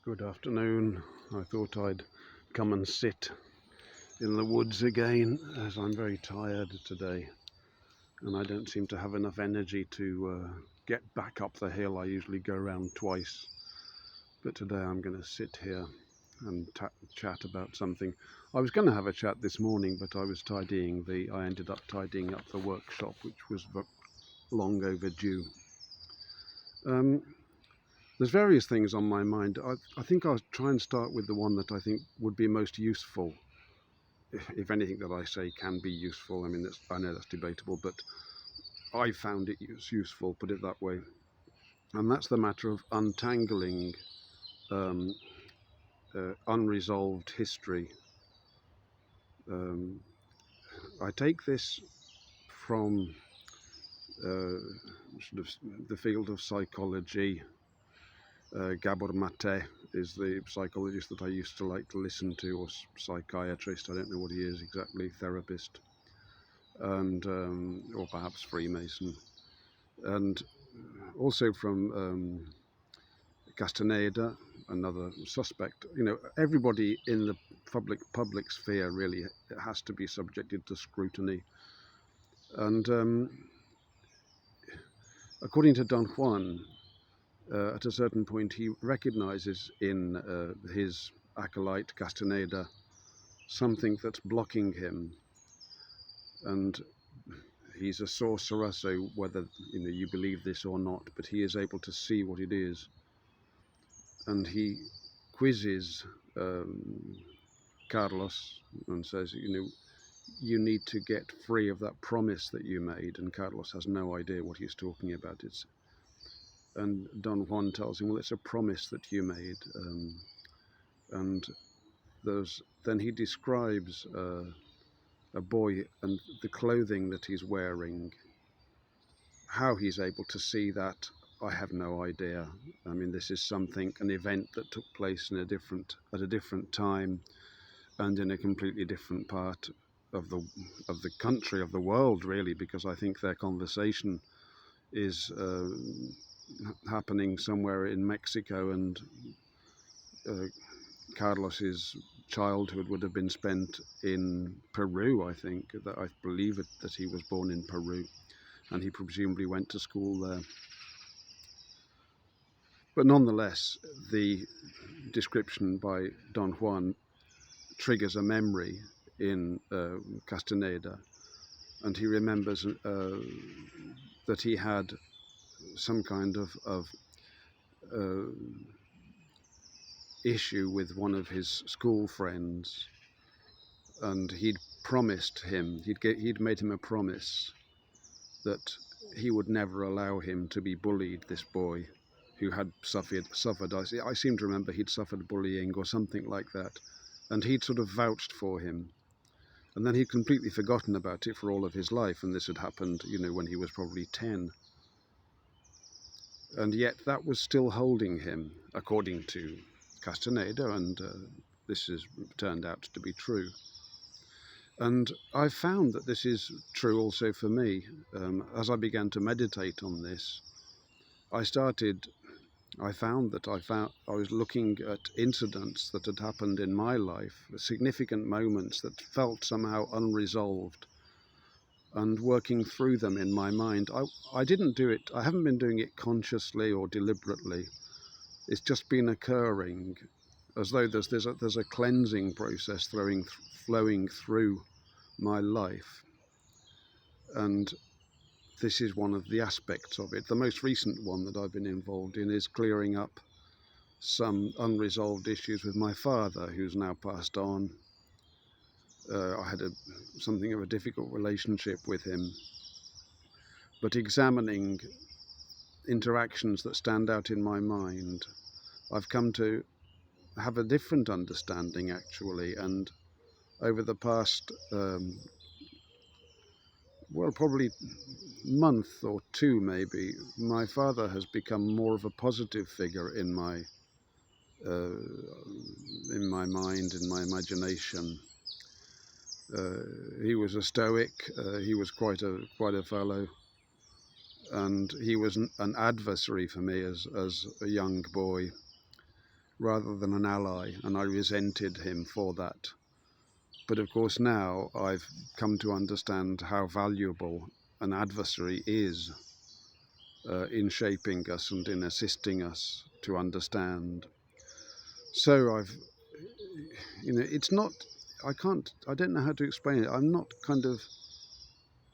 Good afternoon. I thought I'd come and sit in the woods again as I'm very tired today and I don't seem to have enough energy to get back up the hill. I usually go around twice, but today I'm going to sit here and chat about something. I was going to have a chat this morning, but I ended up tidying up the workshop, which was long overdue. There's various things on my mind. I think I'll try and start with the one that I think would be most useful, if anything that I say can be useful. I mean, I know that's debatable, but I found it useful, put it that way. And that's the matter of untangling um, unresolved history. I take this from sort of the field of psychology. Gabor Mate is the psychologist that I used to like to listen to, or psychiatrist, I don't know what he is exactly, therapist, and or perhaps Freemason. And also from Castaneda, another suspect. You know, everybody in the public sphere really has to be subjected to scrutiny. And according to Don Juan, at a certain point, he recognizes in his acolyte Castaneda something that's blocking him, and he's a sorcerer. So whether you believe this or not, but he is able to see what it is, and he quizzes Carlos and says, you need to get free of that promise that you made. And Carlos has no idea what he's talking about. And Don Juan tells him, well, it's a promise that you made. And then he describes a boy and the clothing that he's wearing. How he's able to see that, I have no idea. I mean, this is an event that took place at a different time and in a completely different part of the country, of the world, really, because I think their conversation is happening somewhere in Mexico, and Carlos's childhood would have been spent in Peru. I believe that he was born in Peru, and he presumably went to school there. But nonetheless, the description by Don Juan triggers a memory in Castaneda, and he remembers that he had some kind of issue with one of his school friends, and he'd made him a promise that he would never allow him to be bullied, this boy who had suffered. I seem to remember he'd suffered bullying or something like that, and he'd sort of vouched for him. And then he'd completely forgotten about it for all of his life, and this had happened, when he was probably 10. And yet that was still holding him, according to Castaneda, and this has turned out to be true. And I found that this is true also for me. As I began to meditate on this, I found that I was looking at incidents that had happened in my life, significant moments that felt somehow unresolved, and working through them in my mind. I didn't do it. I haven't been doing it consciously or deliberately. It's just been occurring, as though there's a cleansing process flowing through my life, and this is one of the aspects of it. The most recent one that I've been involved in is clearing up some unresolved issues with my father, who's now passed on. I had something of a difficult relationship with him, but examining interactions that stand out in my mind, I've come to have a different understanding, actually. And over the past probably month or two, maybe, my father has become more of a positive figure in my mind, in my imagination. He was a stoic. He was quite a fellow, and he was an adversary for me as a young boy. rather than an ally, and I resented him for that. But of course now I've come to understand how valuable an adversary is in shaping us and in assisting us to understand. So it's not, I don't know how to explain it. I'm not kind of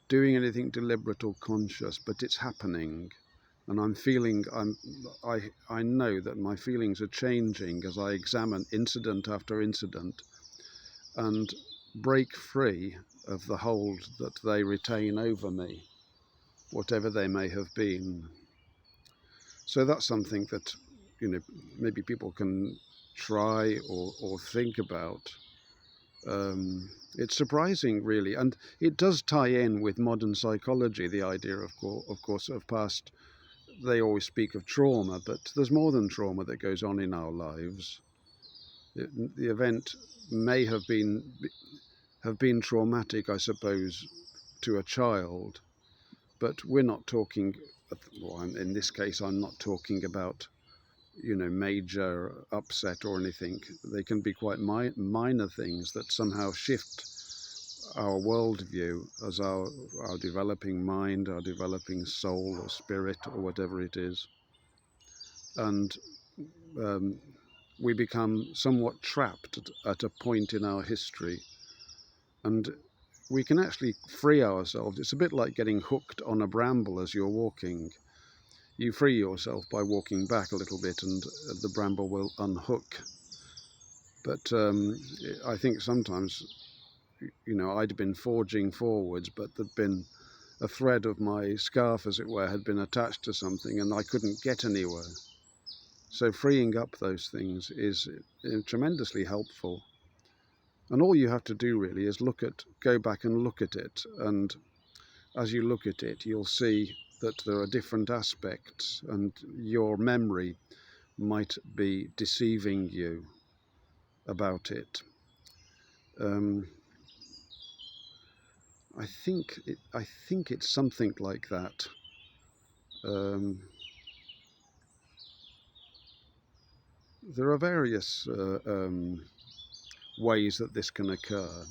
doing anything deliberate or conscious, but it's happening. And I know that my feelings are changing as I examine incident after incident and break free of the hold that they retain over me, whatever they may have been. So that's something that, maybe people can try or think about. It's surprising, really, and it does tie in with modern psychology, the idea, of course, of past. They always speak of trauma, but there's more than trauma that goes on in our lives. The event may have been traumatic, I suppose, to a child, but we're not talking, well, in this case, I'm not talking about, major upset or anything. They can be quite minor things that somehow shift our worldview as our developing mind, our developing soul or spirit or whatever it is. And we become somewhat trapped at a point in our history, and we can actually free ourselves. It's a bit like getting hooked on a bramble as you're walking. You free yourself by walking back a little bit and the bramble will unhook. But I think sometimes, I'd been forging forwards, but there'd been a thread of my scarf, as it were, had been attached to something and I couldn't get anywhere. So freeing up those things is tremendously helpful. And all you have to do really is go back and look at it. And as you look at it, you'll see that there are different aspects, and your memory might be deceiving you about it. I think it's something like that. There are various ways that this can occur.